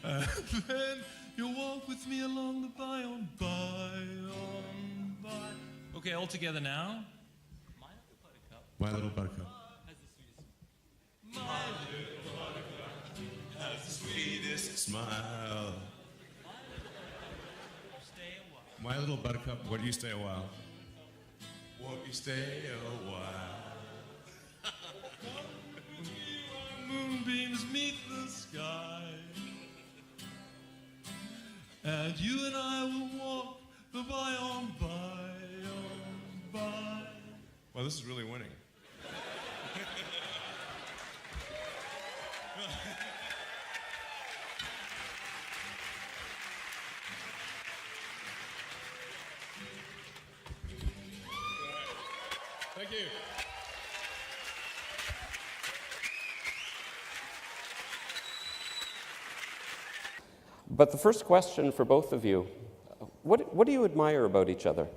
And then you'll walk with me along the by on by. Okay, all together now. My little buttercup. My little buttercup has the sweetest smile. My little buttercup, where do you stay a while? Won't you stay a while? Moonbeams meet the sky, and you and I will walk the by on by. Well, this is really winning. Thank you. But the first question for both of you, what do you admire about each other?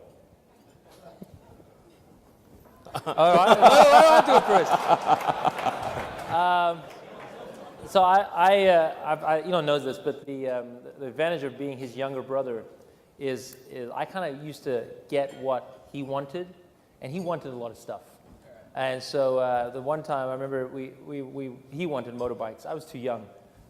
I'll do it first. So Elon knows this, but the advantage of being his younger brother is I kind of used to get what he wanted, and he wanted a lot of stuff. And so the one time I remember he wanted motorbikes. I was too young.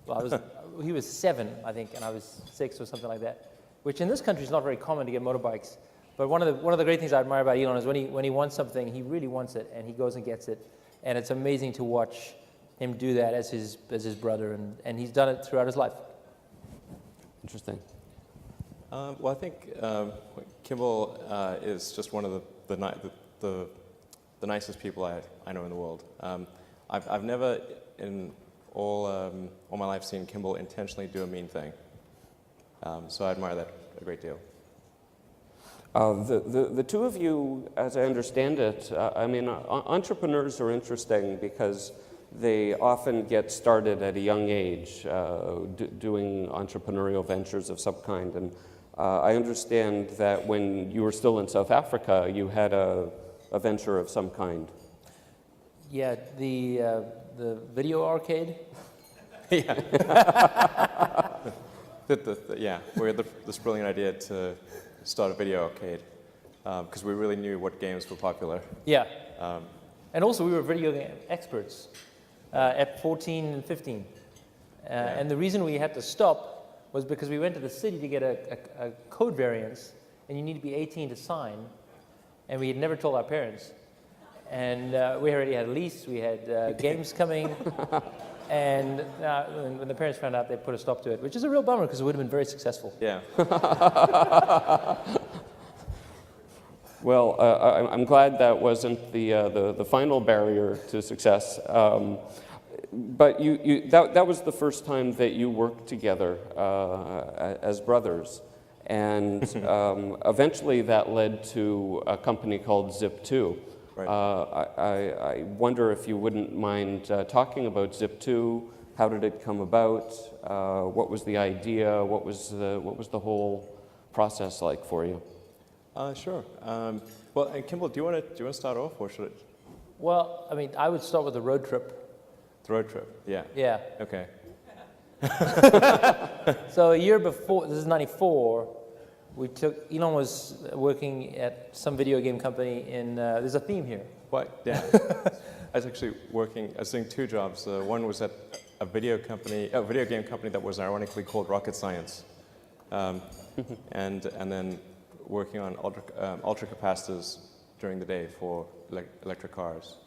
Well, he was 7, I think, and I was 6 or something like that, which in this country is not very common to get motorbikes. But one of the great things I admire about Elon is when he wants something, he really wants it, and he goes and gets it. And it's amazing to watch him do that as his brother, and he's done it throughout his life. Interesting. Well, I think Kimball is just one of the nicest people I know in the world. I've never in all my life seen Kimball intentionally do a mean thing. So I admire that a great deal. The two of you, as I understand it, entrepreneurs are interesting because they often get started at a young age doing entrepreneurial ventures of some kind. And I understand that when you were still in South Africa, you had a venture of some kind. Yeah, the video arcade. Yeah. Yeah, we had this brilliant idea to start a video arcade because we really knew what games were popular. Yeah. And also we were video game experts at 14 and 15. And the reason we had to stop was because we went to the city to get a code variance, and you need to be 18 to sign, and we had never told our parents. And we already had a lease, we had games coming, and when the parents found out, they put a stop to it, which is a real bummer because it would have been very successful. Yeah. Well, I'm glad that wasn't the final barrier to success. But that was the first time that you worked together as brothers. And eventually that led to a company called Zip2. Right. I wonder if you wouldn't mind talking about Zip2. How did it come about? What was the idea? What was the whole process like for you? Sure. Well, and Kimball, do you want to start off, or should it? Well, I mean, I would start with the road trip. The road trip. Yeah. Yeah. Okay. So a year before, this is '94. Elon was working at some video game company in, there's a theme here. What? Yeah. I was actually I was doing 2 jobs. One was at a video game company that was ironically called Rocket Science. And then working on ultra capacitors during the day for electric cars.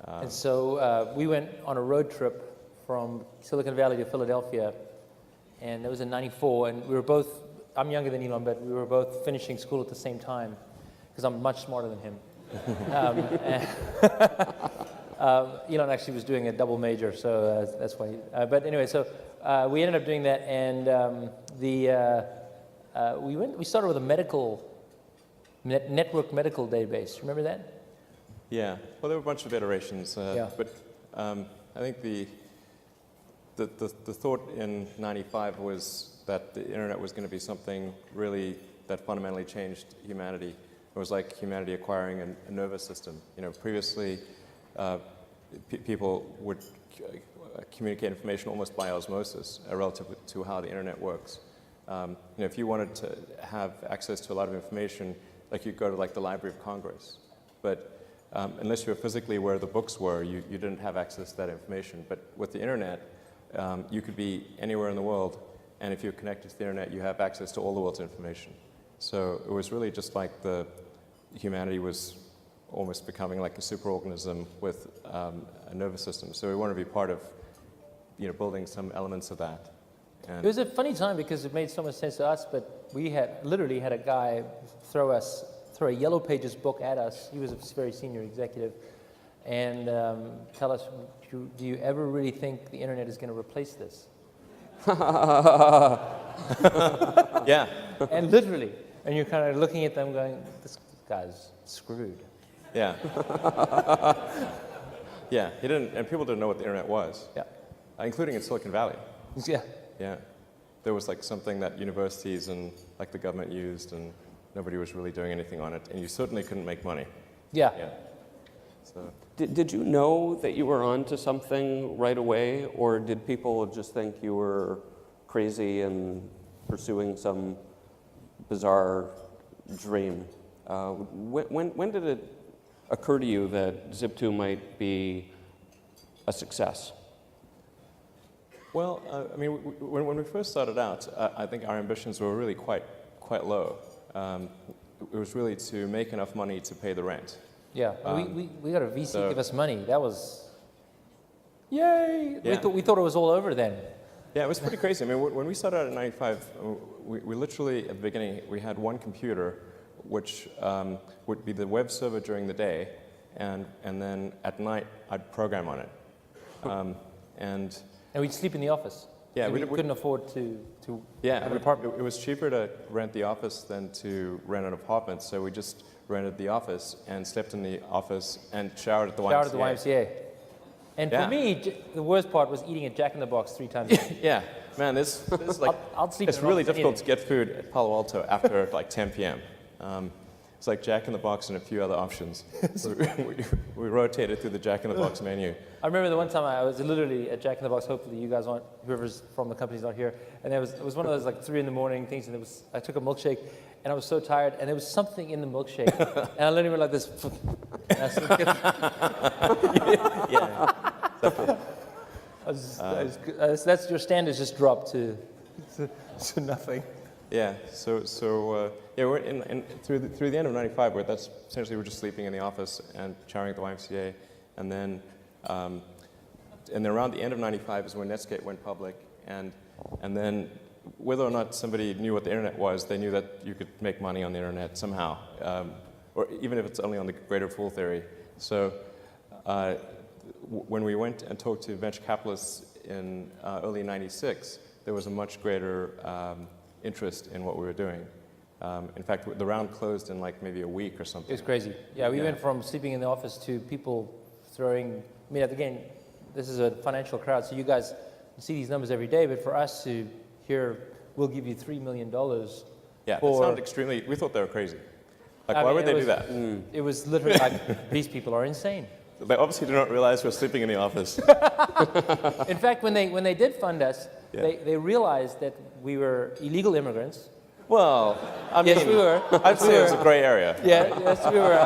And so we went on a road trip from Silicon Valley to Philadelphia, and it was in '94, and we were both, I'm younger than Elon, but we were both finishing school at the same time, because I'm much smarter than him. Elon actually was doing a double major, so that's why. But anyway, so we ended up doing that, and we started with a network medical database. Remember that? Yeah. Well, there were a bunch of iterations, Yeah. but I think the thought in '95 was that the internet was going to be something really that fundamentally changed humanity. It was like humanity acquiring a nervous system. You know, previously people would communicate information almost by osmosis relative to how the internet works. If you wanted to have access to a lot of information, like you'd go to like the Library of Congress, but unless you were physically where the books were, you didn't have access to that information. But with the internet, you could be anywhere in the world, and if you're connected to the internet, you have access to all the world's information. So it was really just like humanity was almost becoming like a superorganism with a nervous system. So we wanted to be part of, building some elements of that. And It was a funny time because it made so much sense to us, but we literally had a guy throw a Yellow Pages book at us. He was a very senior executive, and tell us, do you ever really think the internet is going to replace this? yeah, And literally, and you're kind of looking at them going, this guy's screwed. yeah. Yeah, he didn't, and people didn't know what the internet was, Yeah. Including in Silicon Valley. Yeah. Yeah, there was like something that universities and like the government used, and nobody was really doing anything on it, and you certainly couldn't make money. Yeah. Yeah. So Did you know that you were onto something right away, or did people just think you were crazy and pursuing some bizarre dream? When did it occur to you that Zip2 might be a success? Well, when we first started out, I think our ambitions were really quite low. It was really to make enough money to pay the rent. Yeah. We got a VC give us money. That was, yay! Yeah. We thought it was all over then. Yeah, it was pretty crazy. I mean, when we started out in '95, we literally, at the beginning, we had one computer, which would be the web server during the day, and then at night, I'd program on it. And we'd sleep in the office. Yeah, we couldn't afford to have an apartment. It was cheaper to rent the office than to rent an apartment, so we just rented the office and slept in the office and showered at the YMCA. Showered at the YMCA. And Yeah. for me, the worst part was eating at Jack in the Box 3 times a day. Yeah, man, this like I'll sleep it's in an really office difficult to anything. get food at Palo Alto after like 10 p.m. It's like Jack in the Box and a few other options. So we rotated through the Jack in the Box menu. I remember the one time I was literally at Jack in the Box. Hopefully you guys aren't, whoever's from the company's not here. And it was one of those like 3 in the morning things, and I took a milkshake, and I was so tired, and there was something in the milkshake, and I literally went like this. And that's your standards just dropped to nothing. Yeah, we're through the end of '95, where that's essentially we're just sleeping in the office and showering at the YMCA, and then around the end of '95 is when Netscape went public, and then whether or not somebody knew what the internet was, they knew that you could make money on the internet somehow, or even if it's only on the greater fool theory. So when we went and talked to venture capitalists in early '96, there was a much greater interest in what we were doing. In fact, the round closed in like maybe a week or something. It was crazy. Yeah, we went from sleeping in the office to people throwing, I mean, again, this is a financial crowd, so you guys see these numbers every day, but for us to hear, we'll give you $3 million. Yeah, that sounded extremely, we thought they were crazy. Like, I why mean, would they do that? It was literally like, these people are insane. They obviously do not realize we're sleeping in the office. In fact, when they did fund us, Yeah. they realized that we were illegal immigrants. Well, I mean, Yes, we were. I'd say it was a gray area. Yeah, yes, we were.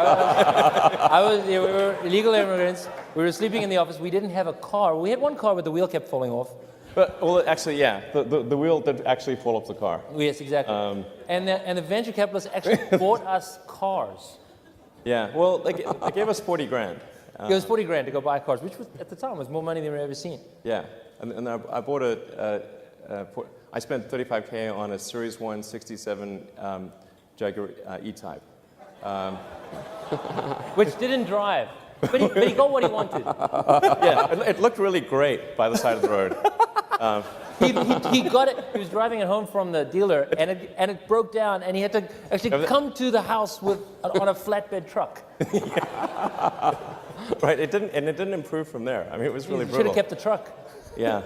We were illegal immigrants. We were sleeping in the office. We didn't have a car. We had one car, but the wheel kept falling off. But, well, actually, yeah, the wheel did actually fall off the car. Yes, exactly. And the venture capitalists actually bought us cars. Yeah, well, they gave us 40 grand. It was 40 grand to go buy cars, which was, at the time was more money than we'd ever seen. Yeah, and I bought I spent $35K on a Series 1 67 Jaguar E-Type. Which didn't drive. But he got what he wanted. Yeah, it looked really great by the side of the road. He got it. He was driving it home from the dealer, and it broke down, and he had to actually come to the house on a flatbed truck. Right, it didn't improve from there. I mean, it was really brutal. Should have kept the truck. Yeah.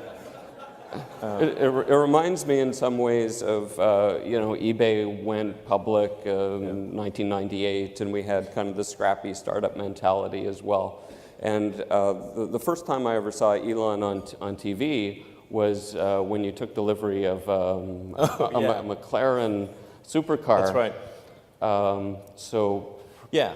It reminds me in some ways of, eBay went public in 1998, and we had kind of the scrappy startup mentality as well. And the first time I ever saw Elon on TV was when you took delivery of a McLaren supercar. That's right. So Yeah.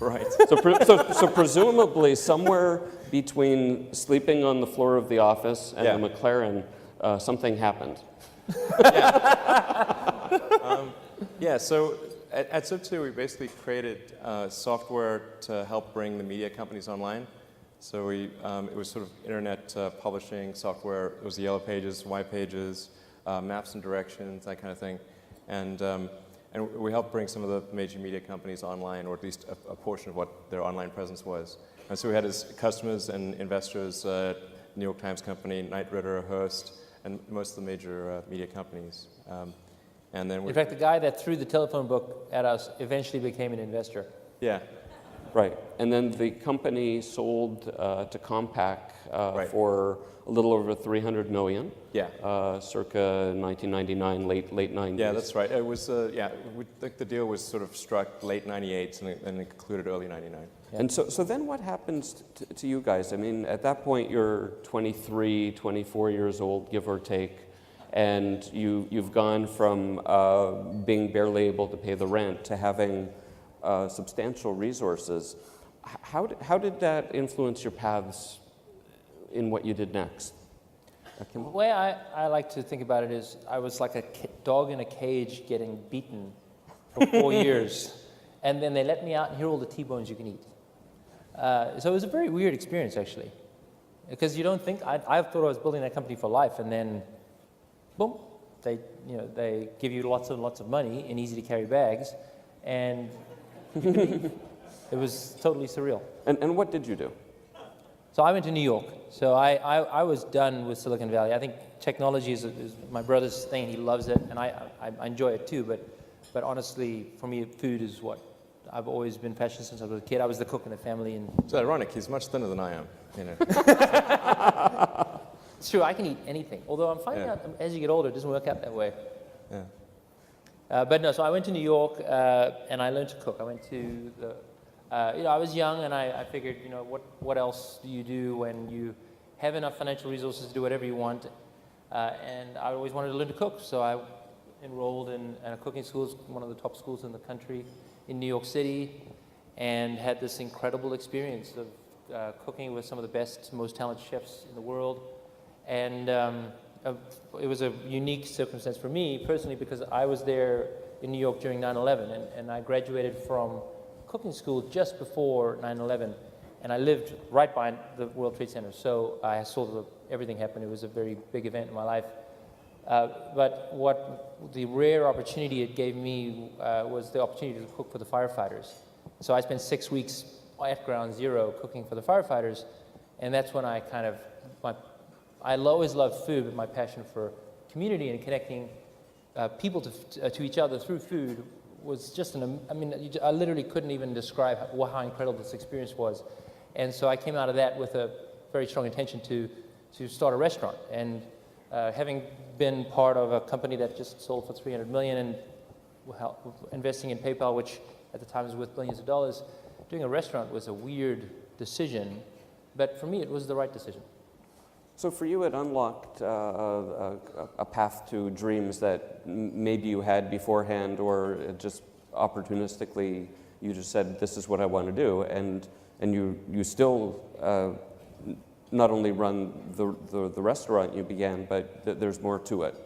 Right. So presumably somewhere between sleeping on the floor of the office and the McLaren, something happened. Yeah, so at Zip2, we basically created software to help bring the media companies online. So it was sort of internet publishing software. It was the Yellow Pages, White Pages, maps and directions, that kind of thing. And we helped bring some of the major media companies online, or at least a portion of what their online presence was. And so we had as customers and investors, New York Times Company, Knight Ridder, Hearst, and most of the major media companies. And then In fact, the guy that threw the telephone book at us eventually became an investor. Yeah. Right. And then the company sold to Compaq for a little over 300 million. Yeah. Circa 1999, late 90s. Yeah, that's right. It was, the deal was sort of struck late 98 and it concluded early 99. Yeah. And so then what happens to you guys? I mean, at that point, you're 23, 24 years old, give or take, and you've gone from being barely able to pay the rent to having substantial resources. How did that influence your paths in what you did next? The way I like to think about it is I was like a dog in a cage getting beaten for 4 years, and then they let me out and here are all the T-bones you can eat. So it was a very weird experience, actually, because you don't think, I thought I was building that company for life, and then, boom, they give you lots and lots of money in easy-to-carry bags, and it was totally surreal. And what did you do? So I went to New York. So I was done with Silicon Valley. I think technology is my brother's thing. He loves it, and I enjoy it too. But honestly, for me, food is what I've always been passionate since I was a kid. I was the cook in the family, and It's ironic. He's much thinner than I am. You know. it's true. I can eat anything. Although I'm finding out as you get older, it doesn't work out that way. Yeah. But no. So I went to New York, and I learned to cook. I went to the I was young, and I figured, what else do you do when you have enough financial resources to do whatever you want? And I always wanted to learn to cook, so I enrolled in a cooking school, one of the top schools in the country in New York City, and had this incredible experience of cooking with some of the best, most talented chefs in the world. And it was a unique circumstance for me personally, because I was there in New York during 9/11, and I graduated from cooking school just before 9/11, and I lived right by the World Trade Center, so I saw everything happen. It was a very big event in my life. But what the rare opportunity it gave me was the opportunity to cook for the firefighters. So I spent 6 weeks at ground zero cooking for the firefighters, and that's when I I always loved food, but my passion for community and connecting people to each other through food was just I literally couldn't even describe how incredible this experience was. And so I came out of that with a very strong intention to start a restaurant. And having been part of a company that just sold for $300 million and investing in PayPal, which at the time was worth billions of dollars, doing a restaurant was a weird decision, but for me it was the right decision. So for you, it unlocked a path to dreams that maybe you had beforehand, or just opportunistically you just said, this is what I want to do, and you still not only run the restaurant you began, but there's more to it.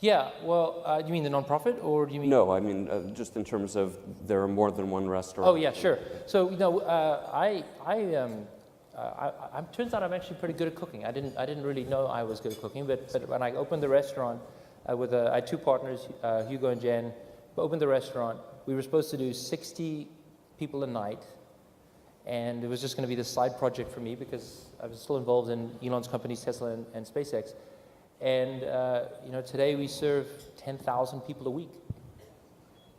Yeah, well, do you mean the nonprofit, or do you mean? No, I mean just in terms of there are more than one restaurant. Oh yeah, sure. So turns out I'm actually pretty good at cooking. I didn't really know I was good at cooking, but when I opened the restaurant I had two partners, Hugo and Jen, opened the restaurant. We were supposed to do 60 people a night, and it was just going to be this side project for me because I was still involved in Elon's companies, Tesla and SpaceX. And today we serve 10,000 people a week.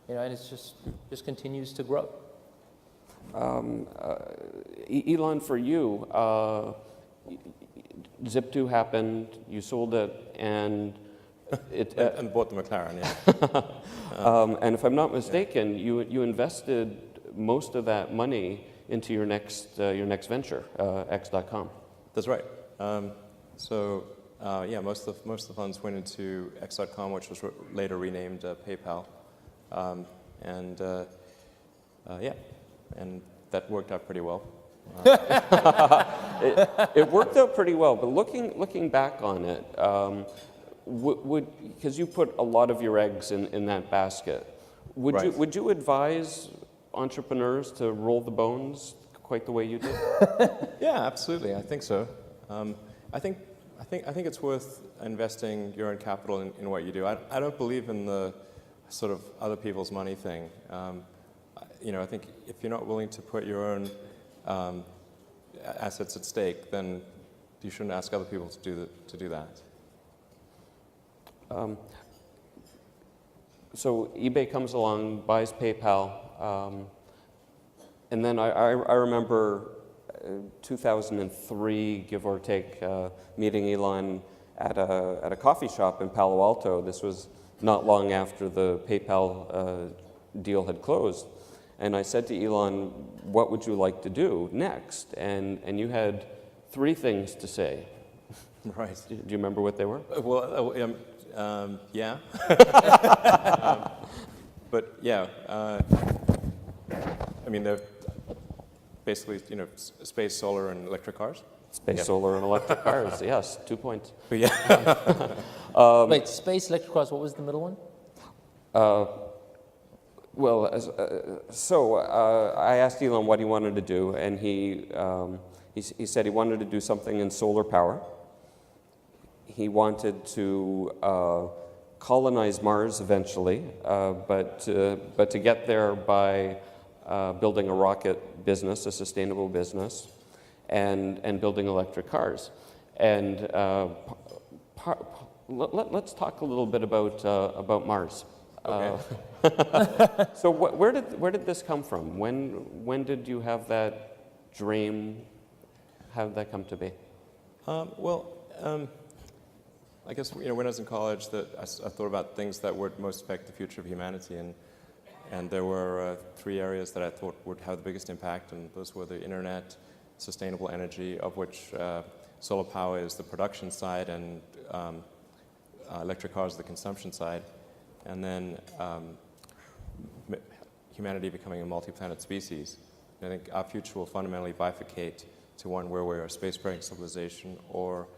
And it's just continues to grow. Elon, for you, Zip2 happened, you sold it, and and bought the McLaren, yeah. And if I'm not mistaken, you invested most of that money into your next venture, X.com. That's right. Yeah, most of the funds went into X.com, which was later renamed PayPal, and that worked out pretty well. It worked out pretty well, but looking back on it, because you put a lot of your eggs in that basket, would you advise entrepreneurs to roll the bones quite the way you did? Yeah, absolutely. I think so. I think it's worth investing your own capital in what you do. I don't believe in the sort of other people's money thing. I think if you're not willing to put your own assets at stake, then you shouldn't ask other people to do that. So eBay comes along, buys PayPal, and then I remember 2003, give or take, meeting Elon at a coffee shop in Palo Alto. This was not long after the PayPal deal had closed. And I said to Elon, what would you like to do next? And you had 3 things to say. Right. Do you remember what they were? Well, yeah. But yeah, I mean, they're basically, space, solar, and electric cars. Space, solar, and electric cars. Yes, 2 points. But yeah. Wait, space, electric cars, what was the middle one? I asked Elon what he wanted to do, and he said he wanted to do something in solar power. He wanted to colonize Mars eventually, but to get there by building a rocket business, a sustainable business, and building electric cars. And let's talk a little bit about Mars. Okay. So where did this come from? When did you have that dream? How did that come to be? I guess when I was in college, I thought about things that would most affect the future of humanity, and there were 3 areas that I thought would have the biggest impact, and those were the internet, sustainable energy, of which solar power is the production side, and electric cars the consumption side, and then humanity becoming a multi-planet species. And I think our future will fundamentally bifurcate to one where we are a space-faring civilization, or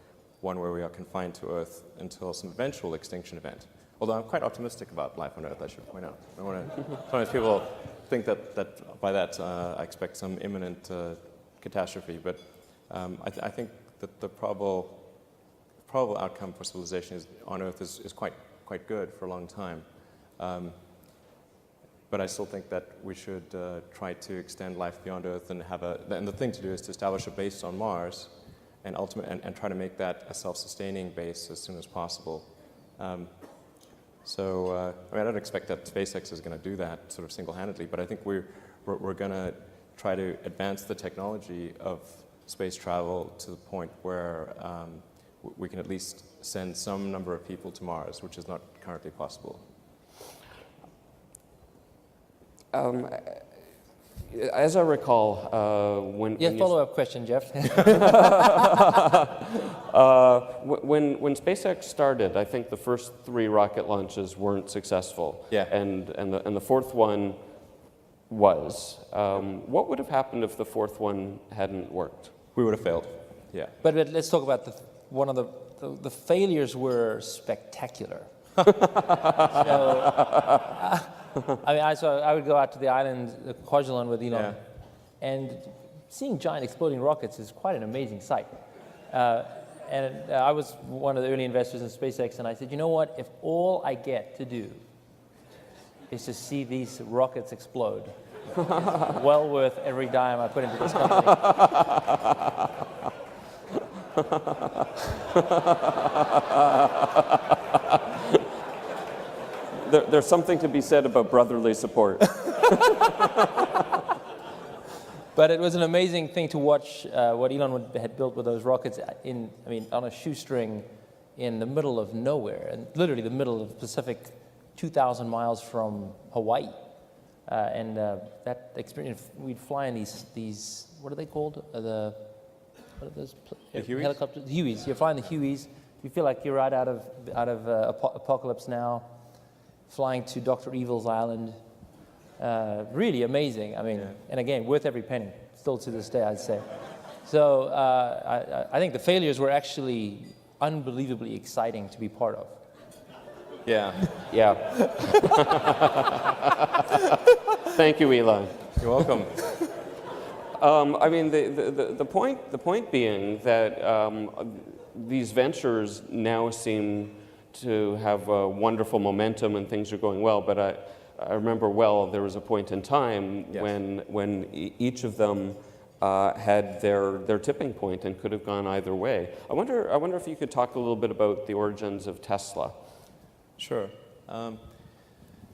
one where we are confined to Earth until some eventual extinction event. Although I'm quite optimistic about life on Earth, I should point out. Sometimes people think that by that I expect some imminent catastrophe, but I think that the probable outcome for civilization on Earth is quite good for a long time. But I still think that we should try to extend life beyond Earth and and the thing to do is to establish a base on Mars and try to make that a self-sustaining base as soon as possible. I don't expect that SpaceX is going to do that sort of single-handedly, but I think we're going to try to advance the technology of space travel to the point where we can at least send some number of people to Mars, which is not currently possible. As I recall, when follow-up question, Jeff. when SpaceX started, I think the first 3 rocket launches weren't successful. Yeah. And the 4th one was. What would have happened if the 4th one hadn't worked? We would have failed. Yeah. But let's talk about one of the failures were spectacular. I would go out to the island, Kwajalein, with Elon, and seeing giant exploding rockets is quite an amazing sight. I was one of the early investors in SpaceX, and I said, you know what? If all I get to do is to see these rockets explode, it's well worth every dime I put into this company. There's something to be said about brotherly support. But it was an amazing thing to watch what Elon had built with those rockets on a shoestring in the middle of nowhere, and literally the middle of the Pacific, 2,000 miles from Hawaii. That experience, we'd fly in these what are they called? What are those The Hueys? helicopters? Hueys. You're flying the Hueys. You feel like you're right out of Apocalypse Now, flying to Dr. Evil's island. Really amazing. I mean, and again, worth every penny. Still to this day, I'd say. So I think the failures were actually unbelievably exciting to be part of. Yeah. Yeah. Thank you, Elon. You're welcome. I mean, the point being that these ventures now seem to have a wonderful momentum and things are going well. But I remember well there was a point in time when each of them had their tipping point and could have gone either way. I wonder if you could talk a little bit about the origins of Tesla. Sure.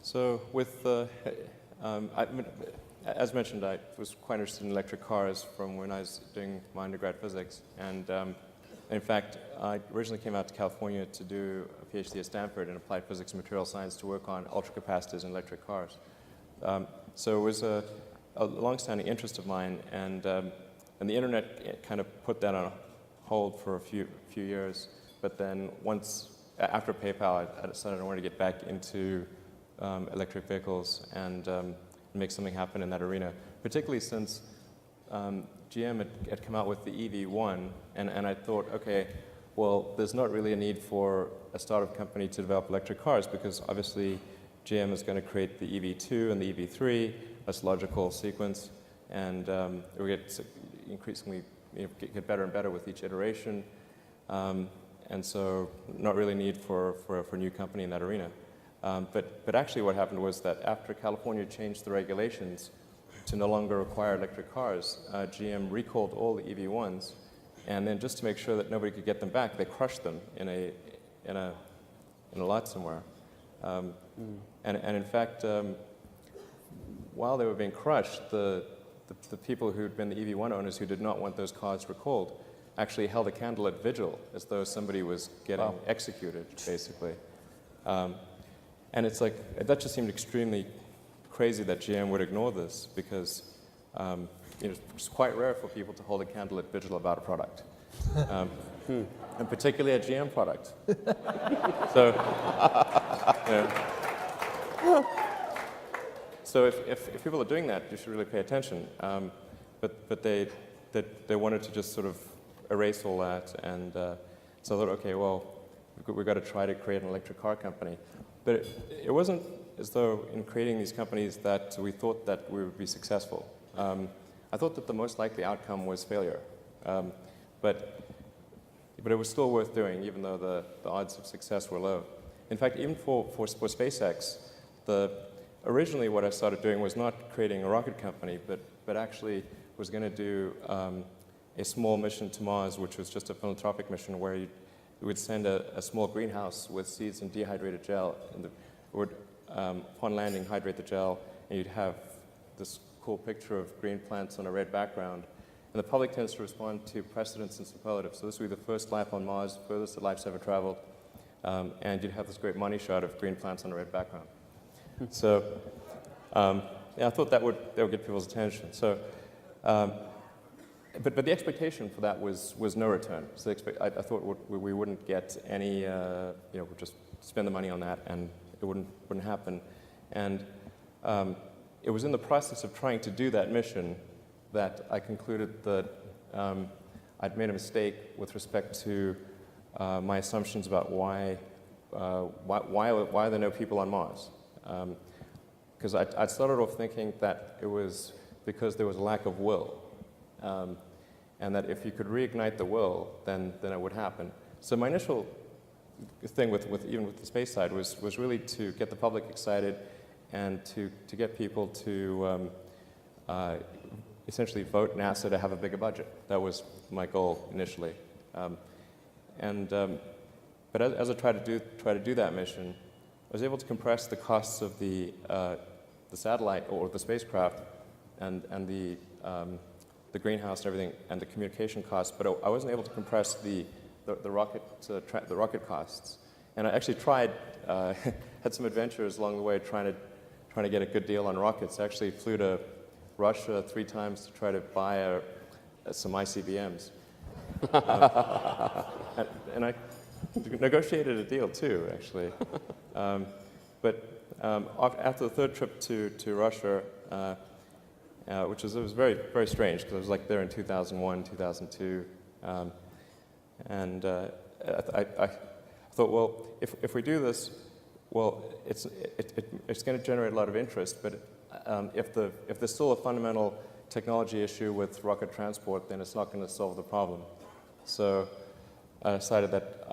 So with as mentioned, I was quite interested in electric cars from when I was doing my undergrad physics. And in fact, I originally came out to California to do a PhD at Stanford in applied physics and material science to work on ultracapacitors in electric cars. So it was a long-standing interest of mine, and the internet kind of put that on hold for a few years. But then after PayPal, I decided I wanted to get back into electric vehicles and make something happen in that arena, particularly since GM had come out with the EV1, and I thought, okay, well, there's not really a need for a startup company to develop electric cars because obviously GM is going to create the EV2 and the EV3. That's a logical sequence, and it will get increasingly get better and better with each iteration. And so not really need for a new company in that arena. But actually what happened was that after California changed the regulations to no longer require electric cars, GM recalled all the EV1s, and then just to make sure that nobody could get them back, they crushed them in a lot somewhere. And in fact, while they were being crushed, the people who'd been the EV1 owners who did not want those cars recalled actually held a candlelit vigil as though somebody was getting executed, basically. And it's like, that just seemed extremely crazy that GM would ignore this because it's quite rare for people to hold a candlelit vigil about a product. And particularly a GM product. So, so if people are doing that, you should really pay attention. But they wanted to just sort of erase all that, and so I thought, okay, well, we've got to try to create an electric car company. But it wasn't as though in creating these companies that we thought that we would be successful. I thought that the most likely outcome was failure. But it was still worth doing, even though the odds of success were low. In fact, even for SpaceX, originally what I started doing was not creating a rocket company, but actually was going to do a small mission to Mars, which was just a philanthropic mission where you would send a small greenhouse with seeds and dehydrated gel, and upon landing, hydrate the gel, and you'd have this cool picture of green plants on a red background. And the public tends to respond to precedents and superlatives. So this would be the first life on Mars, furthest that life's ever traveled, and you'd have this great money shot of green plants on a red background. So I thought that would get people's attention. So. But the expectation for that was no return. So I thought we wouldn't get any, we'd just spend the money on that and it wouldn't happen. And it was in the process of trying to do that mission that I concluded that I'd made a mistake with respect to my assumptions about why are there no people on Mars. Because I'd started off thinking that it was because there was a lack of will. And that if you could reignite the will, then it would happen. So my initial thing even with the space side was really to get the public excited and to get people to essentially vote NASA to have a bigger budget. That was my goal initially. But as I tried to do that mission, I was able to compress the costs of the satellite or the spacecraft and the greenhouse and everything, and the communication costs, but I wasn't able to compress the rocket costs. And I actually tried, had some adventures along the way trying trying to get a good deal on rockets, actually flew to Russia 3 times to try to buy some ICBMs. And I negotiated a deal too, actually. After the 3rd trip to Russia, it was very, very strange because I was like there in 2001, 2002. I thought, well, if we do this, well, it's going to generate a lot of interest, but if there's still a fundamental technology issue with rocket transport, then it's not going to solve the problem. So I decided that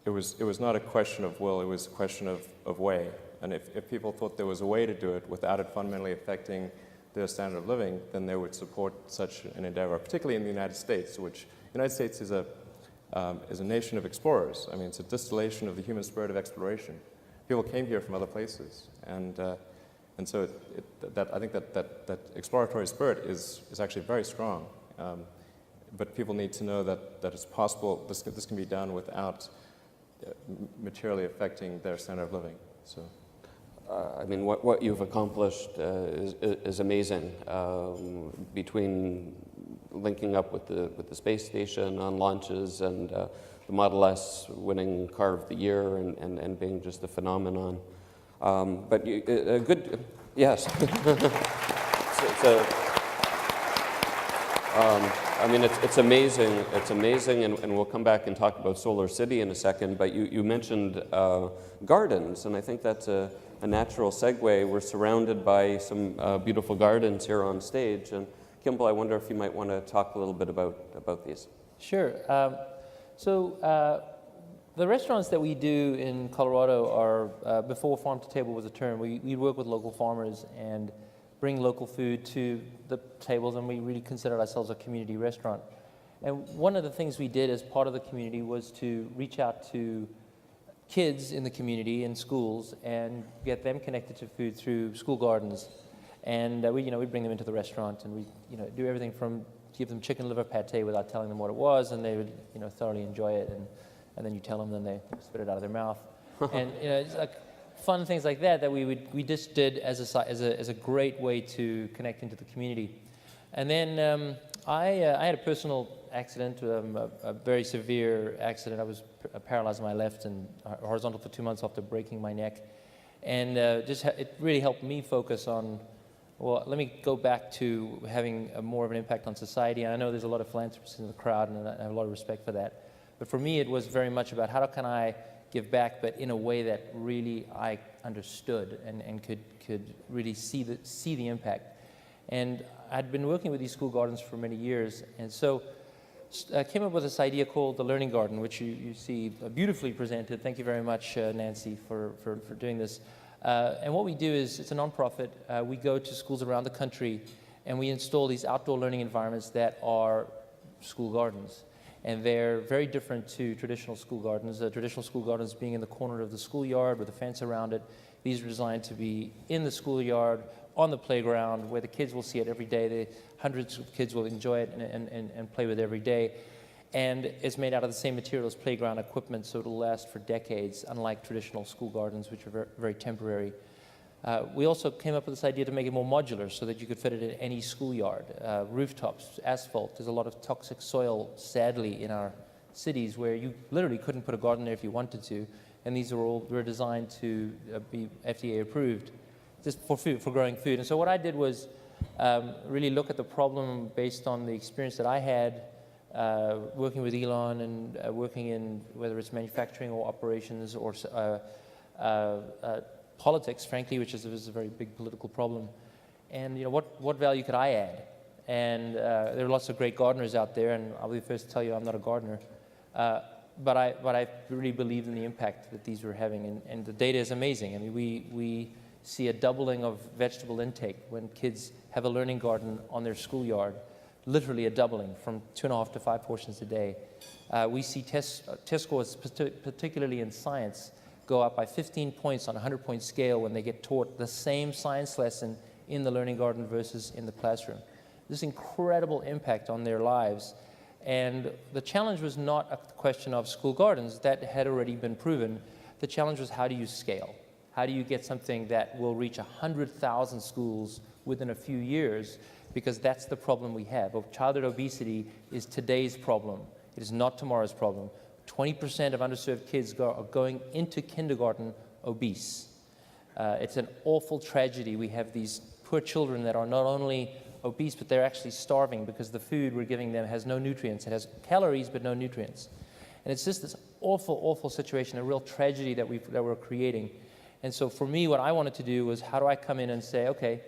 it was not a question of will, it was a question of way. And if people thought there was a way to do it without it fundamentally affecting their standard of living, then they would support such an endeavor, particularly in the United States, which the United States is a nation of explorers. I mean, it's a distillation of the human spirit of exploration. People came here from other places, and so I think that exploratory spirit is actually very strong. But people need to know that it's possible. This can be done without materially affecting their standard of living. So. I mean, what you've accomplished is amazing. Between linking up with the space station on launches and the Model S winning Car of the Year and being just a phenomenon. But a good, yes. I mean, it's amazing. It's amazing, and we'll come back and talk about Solar City in a second. But you mentioned gardens, and I think that's a natural segue. We're surrounded by some beautiful gardens here on stage, and Kimball, I wonder if you might want to talk a little bit about these. Sure. The restaurants that we do in Colorado are, before farm to table was a term, we work with local farmers and bring local food to the tables, and we really consider ourselves a community restaurant. And one of the things we did as part of the community was to reach out to kids in the community in schools and get them connected to food through school gardens. And we bring them into the restaurant, and we do everything from give them chicken liver pate without telling them what it was, and they would thoroughly enjoy it. And then you tell them, then they spit it out of their mouth. And it's like fun things like that we just did as a great way to connect into the community. And then I had a personal accident, a very severe accident. I was paralyzed on my left and horizontal for 2 months after breaking my neck. And it really helped me focus on, well, let me go back to having more of an impact on society. And I know there's a lot of philanthropists in the crowd, and I have a lot of respect for that. But for me, it was very much about how can I give back, but in a way that really I understood and could really see the impact. And I'd been working with these school gardens for many years, and so I came up with this idea called the Learning Garden, which you see beautifully presented. Thank you very much, Nancy, for doing this. And what we do is, it's a nonprofit. We go to schools around the country, and we install these outdoor learning environments that are school gardens. And they're very different to traditional school gardens. Traditional school gardens being in the corner of the schoolyard with a fence around it. These are designed to be in the schoolyard, on the playground, where the kids will see it every day. Hundreds of kids will enjoy it and play with it every day. And it's made out of the same material as playground equipment, so it'll last for decades, unlike traditional school gardens, which are very, very temporary. We also came up with this idea to make it more modular so that you could fit it in any schoolyard. Rooftops, asphalt. There's a lot of toxic soil, sadly, in our cities where you literally couldn't put a garden there if you wanted to. And these were designed to be FDA approved, just for food, for growing food. And so what I did was really look at the problem based on the experience that I had working with Elon and working in whether it's manufacturing or operations or politics, frankly, which is a very big political problem. And what value could I add? And there are lots of great gardeners out there, and I'll be the first to tell you I'm not a gardener. But I really believed in the impact that these were having, and the data is amazing. I mean, we see a doubling of vegetable intake when kids have a learning garden on their schoolyard, literally a doubling from 2.5 to 5 portions a day. We see test scores, particularly in science, go up by 15 points on a 100-point scale when they get taught the same science lesson in the learning garden versus in the classroom. This incredible impact on their lives. And the challenge was not a question of school gardens. That had already been proven. The challenge was, how do you scale? how do you get something that will reach 100,000 schools within a few years? Because that's the problem we have. Childhood obesity is today's problem. It is not tomorrow's problem. 20% of underserved kids are going into kindergarten obese. It's an awful tragedy. We have these poor children that are not only obese, but they're actually starving because the food we're giving them has no nutrients. It has calories, but no nutrients. And it's just this awful, awful situation, a real tragedy that we're creating. And so for me, what I wanted to do was, how do I come in and say, okay,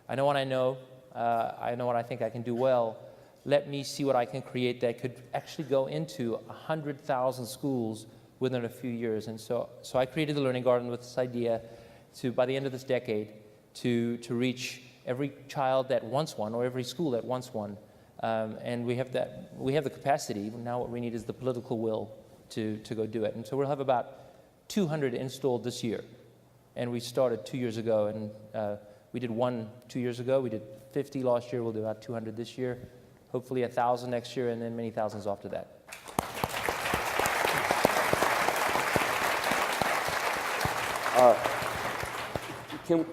I know what I know what I think I can do well. Let me see what I can create that could actually go into 100,000 schools within a few years. And so I created the Learning Garden with this idea to, by the end of this decade, to reach every child that wants one, or every school that wants one. And we have the capacity. Now what we need is the political will to go do it. And so we'll have about 200 installed this year. And we started 2 years ago, and we did one 2 years ago. We did 50 last year. We'll do about 200 this year. Hopefully 1,000 next year, and then many thousands after that.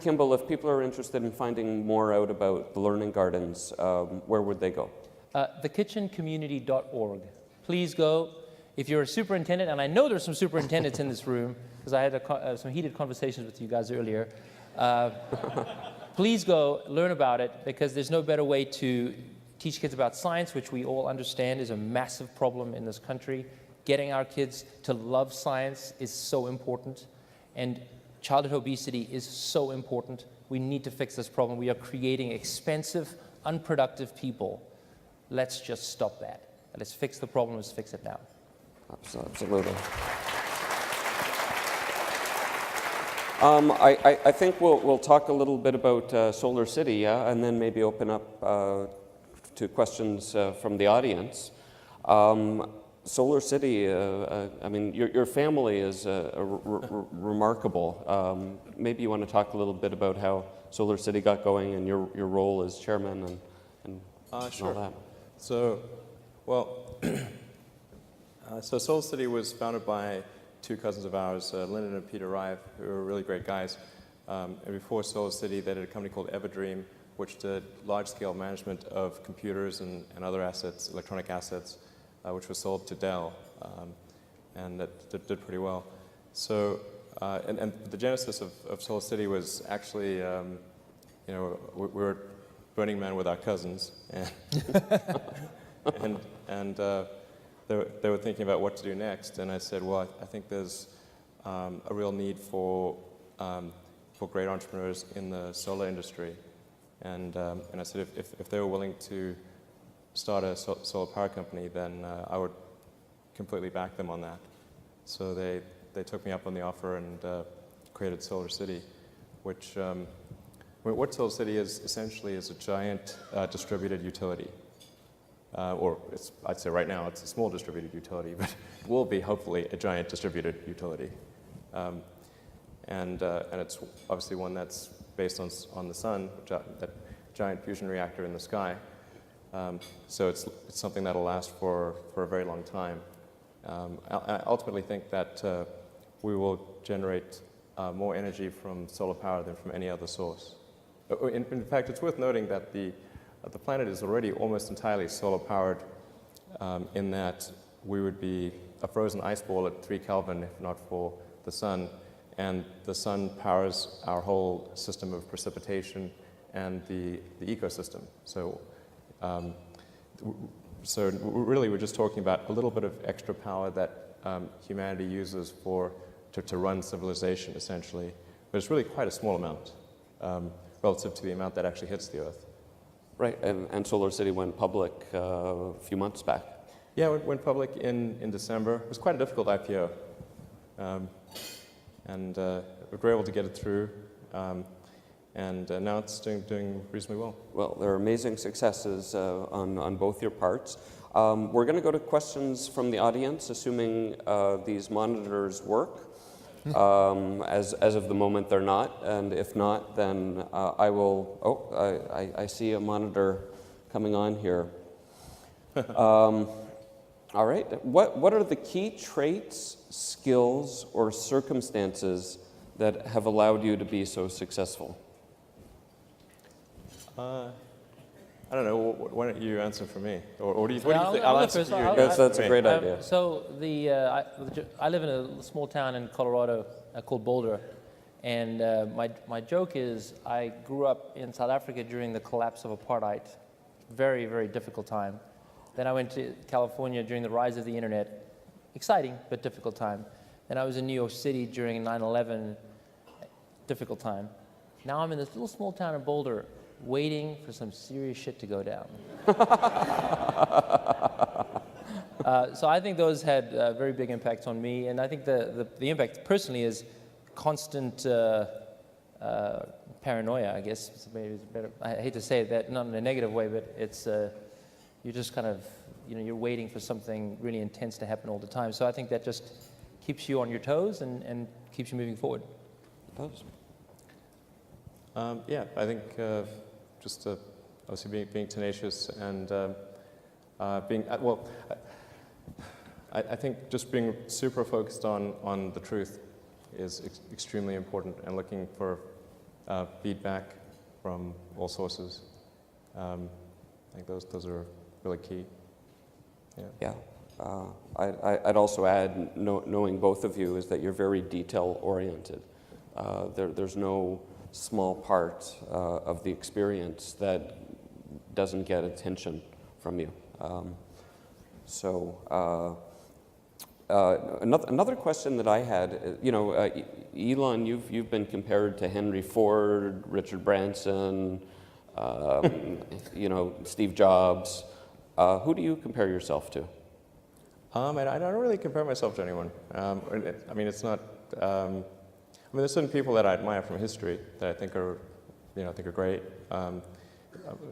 Kimball, if people are interested in finding more out about the Learning Gardens, where would they go? Thekitchencommunity.org. Please go. If you're a superintendent, and I know there's some superintendents in this room, because I had some heated conversations with you guys earlier, please go learn about it, because there's no better way to teach kids about science, which we all understand is a massive problem in this country. Getting our kids to love science is so important, and childhood obesity is so important. We need to fix this problem. We are creating expensive, unproductive people. Let's just stop that. Let's fix the problem. Let's fix it now. Absolutely. I think we'll talk a little bit about Solar City, yeah, and then maybe open up to questions from the audience. Solar City, I mean, your family is remarkable. Maybe you want to talk a little bit about how Solar City got going and your role as chairman and sure. all that. So, well, so Solar City was founded by two cousins of ours, Lyndon and Peter Rive, who are really great guys. And before Solar City, they did a company called Everdream, which did large-scale management of computers and other assets, electronic assets, which was sold to Dell, and that did pretty well. So, and the genesis of Solar City was actually, you know, we were Burning Man with our cousins, and they were thinking about what to do next, and I said, well, I think there's a real need for great entrepreneurs in the solar industry, and I said if they were willing to start a solar power company, then I would completely back them on that. So they took me up on the offer and created Solar City, which what Solar City is essentially is a giant distributed utility. I'd say right now it's a small distributed utility, but will be hopefully a giant distributed utility. And it's obviously one that's based on the sun, that giant fusion reactor in the sky. So it's something that'll last for a very long time. I ultimately think that we will generate more energy from solar power than from any other source. In fact, it's worth noting that the planet is already almost entirely solar powered, in that we would be a frozen ice ball at 3 Kelvin if not for the sun, and the sun powers our whole system of precipitation and the ecosystem. So really we're just talking about a little bit of extra power that humanity uses to run civilization, essentially, but it's really quite a small amount relative to the amount that actually hits the Earth. Right, and Solar City went public a few months back. Yeah, it went public in December. It was quite a difficult IPO, and we were able to get it through, and now it's doing reasonably well. Well, there are amazing successes on both your parts. We're going to go to questions from the audience, assuming these monitors work. As of the moment, they're not, and if not, then I will. Oh, I see a monitor coming on here. All right. What are the key traits, skills, or circumstances that have allowed you to be so successful? I don't know. Why don't you answer for me, or do you? What do you I'll- think? I'll go answer first. for you. I'll- you Yes, answer that's for a me. great idea. So I live in a small town in Colorado called Boulder, and my joke is I grew up in South Africa during the collapse of apartheid, very, very difficult time. Then I went to California during the rise of the internet, exciting but difficult time. Then I was in New York City during 9/11, difficult time. Now I'm in this little small town in Boulder, waiting for some serious shit to go down. So I think those had very big impacts on me, and I think the impact personally is constant paranoia, I guess. Maybe it's better. I hate to say that, not in a negative way, but it's you're just kind of, you're waiting for something really intense to happen all the time. So I think that just keeps you on your toes and keeps you moving forward. It does. Yeah, I think just obviously being tenacious and being well. I think just being super focused on the truth is extremely important, and looking for feedback from all sources. I think those are really key. Yeah. I'd also add, knowing both of you, is that you're very detail-oriented. There's no small part of the experience that doesn't get attention from you. Another question that I had, Elon, you've been compared to Henry Ford, Richard Branson, Steve Jobs. Who do you compare yourself to? I don't really compare myself to anyone. It's not. There's certain people that I admire from history that I think are great.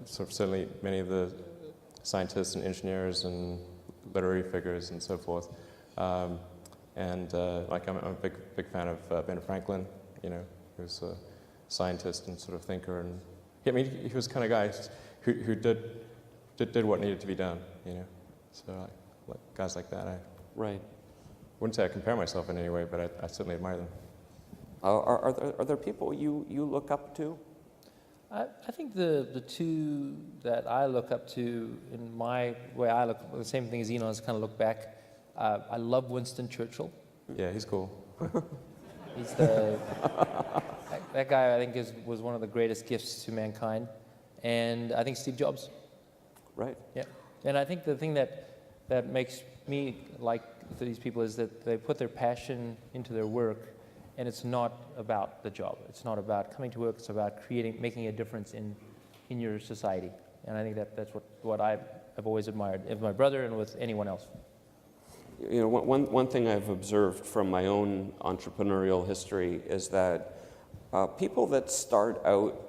Certainly many of the scientists and engineers and literary figures and so forth. I'm a big fan of Ben Franklin. Who's a scientist and sort of thinker, and he was the kind of guy who did what needed to be done. So like guys like that. Right. Wouldn't say I compare myself in any way, but I certainly admire them. Are there people you look up to? I think the two that I look up to, in my way I look, the same thing as Elon, is kind of look back. I love Winston Churchill. Yeah, he's cool. He's that guy, I think, was one of the greatest gifts to mankind. And I think Steve Jobs. Right. Yeah. And I think the thing that makes me like these people is that they put their passion into their work, and it's not about the job. It's not about coming to work. It's about making a difference in your society. And I think that's what I've always admired of my brother and with anyone else. One thing I've observed from my own entrepreneurial history is that people that start out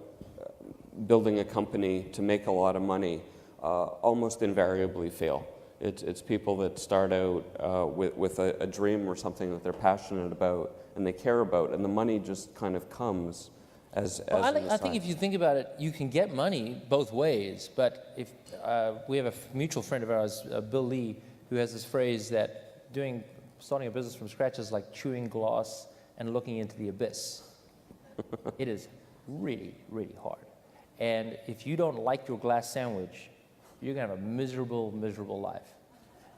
building a company to make a lot of money almost invariably fail. It's people that start out with a dream or something that they're passionate about and they care about, and the money just kind of comes as I think if you think about it, you can get money both ways. But if we have a mutual friend of ours, Bill Lee, who has this phrase that starting a business from scratch is like chewing glass and looking into the abyss. It is really, really hard. And if you don't like your glass sandwich, you're going to have a miserable, miserable life.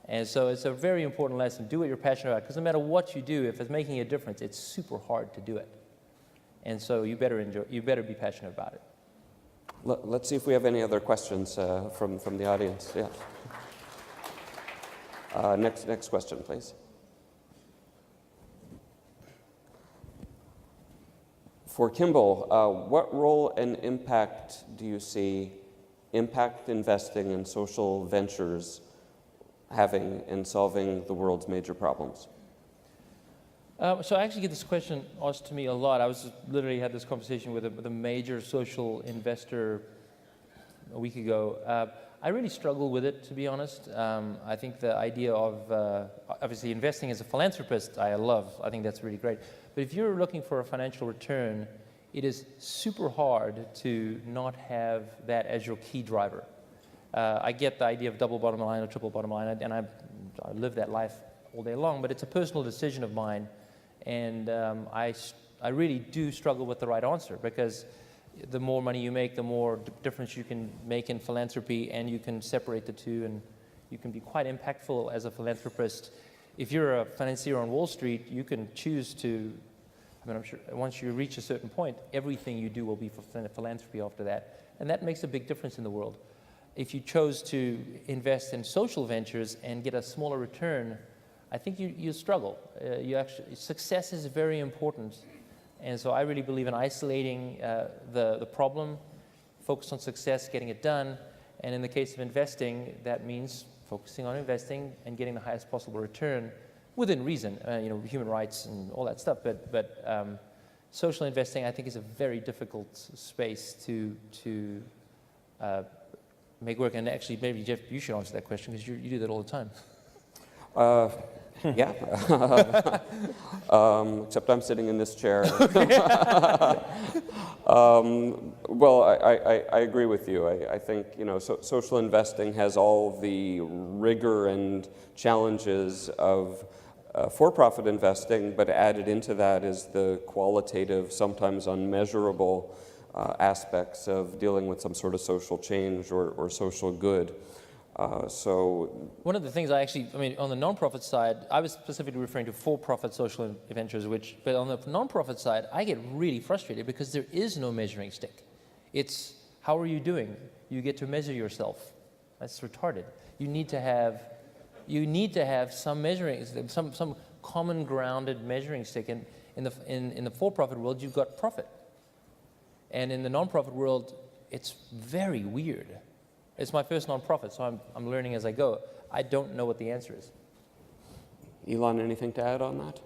And so it's a very important lesson. Do what you're passionate about, because no matter what you do, if it's making a difference, it's super hard to do it. And so you better be passionate about it. Let's see if we have any other questions from the audience. Yeah. Next question, please. For Kimball, what role and impact do you see impact investing in social ventures having in solving the world's major problems? So I actually get this question asked to me a lot. I literally had this conversation with a major social investor a week ago. I really struggle with it, to be honest. I think the idea of, obviously investing as a philanthropist, I love. I think that's really great. But if you're looking for a financial return, it is super hard to not have that as your key driver. I get the idea of double bottom line or triple bottom line, and I live that life all day long, but it's a personal decision of mine. And I really do struggle with the right answer, because the more money you make, the more difference you can make in philanthropy, and you can separate the two, and you can be quite impactful as a philanthropist. If you're a financier on Wall Street, you can choose to, I mean, I'm sure once you reach a certain point, everything you do will be for philanthropy after that. And that makes a big difference in the world. If you chose to invest in social ventures and get a smaller return, I think you struggle. Success is very important. And so I really believe in isolating the problem, focus on success, getting it done. And in the case of investing, that means focusing on investing and getting the highest possible return within reason, human rights and all that stuff. But social investing, I think, is a very difficult space to make work. And actually, maybe, Jeff, you should answer that question, because you do that all the time. Yeah, except I'm sitting in this chair. Well, I agree with you. I think social investing has all the rigor and challenges of for-profit investing, but added into that is the qualitative, sometimes unmeasurable aspects of dealing with some sort of social change or social good. So one of the things on the nonprofit side, I was specifically referring to for-profit social ventures, but on the nonprofit side, I get really frustrated because there is no measuring stick. It's, how are you doing? You get to measure yourself. That's retarded. You need to have some measuring, some common grounded measuring stick. And in the for-profit world, you've got profit. And in the nonprofit world, it's very weird. It's my first nonprofit, so I'm learning as I go. I don't know what the answer is. Elon, anything to add on that?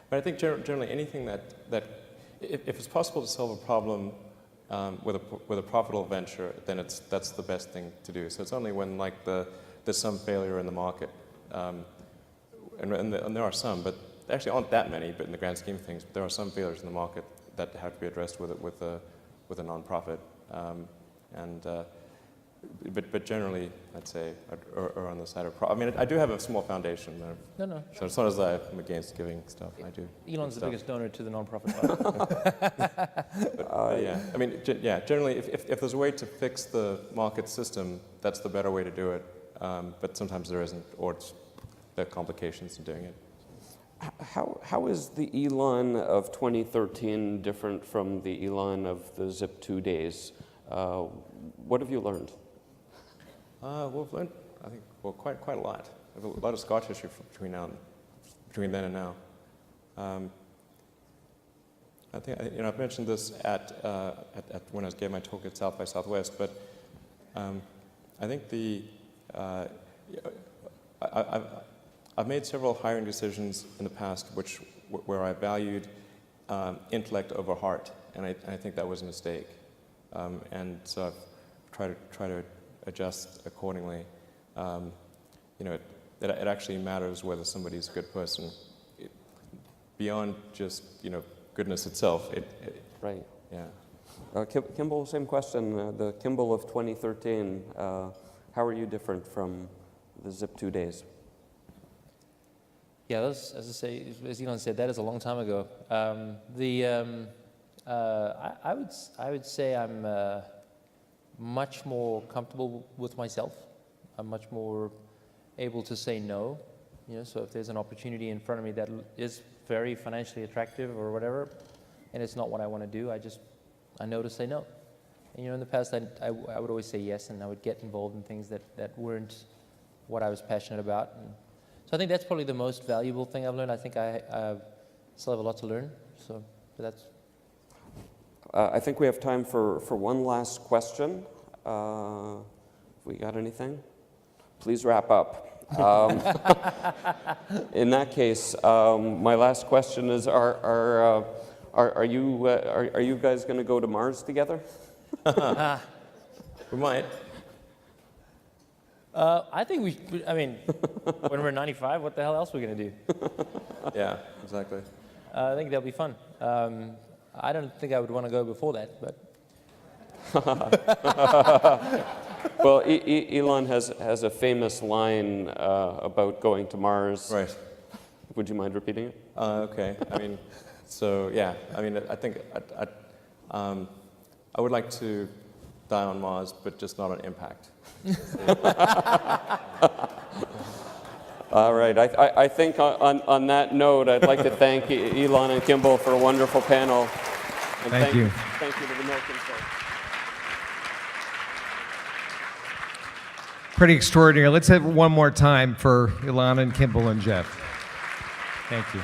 But I think generally anything that if it's possible to solve a problem with a profitable venture, then that's the best thing to do. So it's only when there's some failure in the market, and there are some, but there actually aren't that many, but in the grand scheme of things, there are some failures in the market that have to be addressed with a nonprofit. But generally, I'd say, or on the side of I do have a small foundation. No. So it's not as though I'm against giving stuff. I do. Elon's the biggest donor to the nonprofit. Generally, if there's a way to fix the market system, that's the better way to do it. But sometimes there isn't, or there are complications in doing it. How is the Elon of 2013 different from the Elon of the Zip2 days? What have you learned? We've learned, I think, quite a lot. A lot of scar tissue between then and now. I think I've mentioned this at when I gave my talk at South by Southwest, but I think I've made several hiring decisions in the past where I valued intellect over heart, and I think that was a mistake. And so I've tried to adjust accordingly. It actually matters whether somebody's a good person beyond just goodness itself. Right. Yeah. Kimball, same question. The Kimball of 2013. How are you different from the Zip2 days? Yeah, as Elon said, that is a long time ago. I would say I'm much more comfortable with myself. I'm much more able to say no. So if there's an opportunity in front of me that is very financially attractive or whatever, and it's not what I want to do, I know to say no. And in the past, I would always say yes, and I would get involved in things that weren't what I was passionate about. So I think that's probably the most valuable thing I've learned. I think I still have a lot to learn. But that's. I think we have time for one last question. We got anything? Please wrap up. In that case, my last question is: Are you guys going to go to Mars together? We might. I think when we're 95, what the hell else are we going to do? Yeah, exactly. I think that'll be fun. I don't think I would want to go before that, but. Well, Elon has a famous line about going to Mars. Right. Would you mind repeating it? Okay. I mean, so yeah. I mean, I think I would like to die on Mars, but just not on impact. All right. I think on that note, I'd like to thank Elon and Kimball for a wonderful panel. And Thank you. Thank you to the Milken folks. Pretty extraordinary. Let's have it one more time for Ilana and Kimball and Jeff. Thank you.